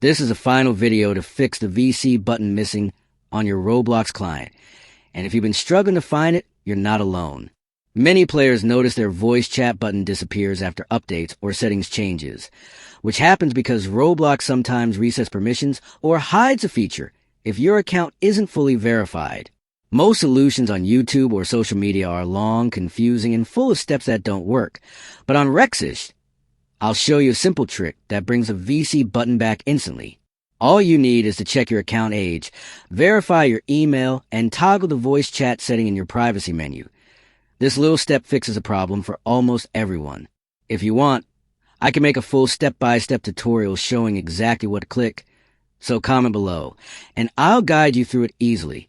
This is a final video to fix the VC button missing on your Roblox client. And if you've been struggling to find it, you're not alone. Many players notice their voice chat button disappears after updates or settings changes, which happens because Roblox sometimes resets permissions or hides a feature if your account isn't fully verified. Most solutions on YouTube or social media are long, confusing, and full of steps that don't work. But on Rexish, I'll show you a simple trick that brings a VC button back instantly. All you need is to check your account age, verify your email, and toggle the voice chat setting in your privacy menu. This little step fixes a problem for almost everyone. If you want, I can make a full step-by-step tutorial showing exactly what to click, so comment below, and I'll guide you through it easily.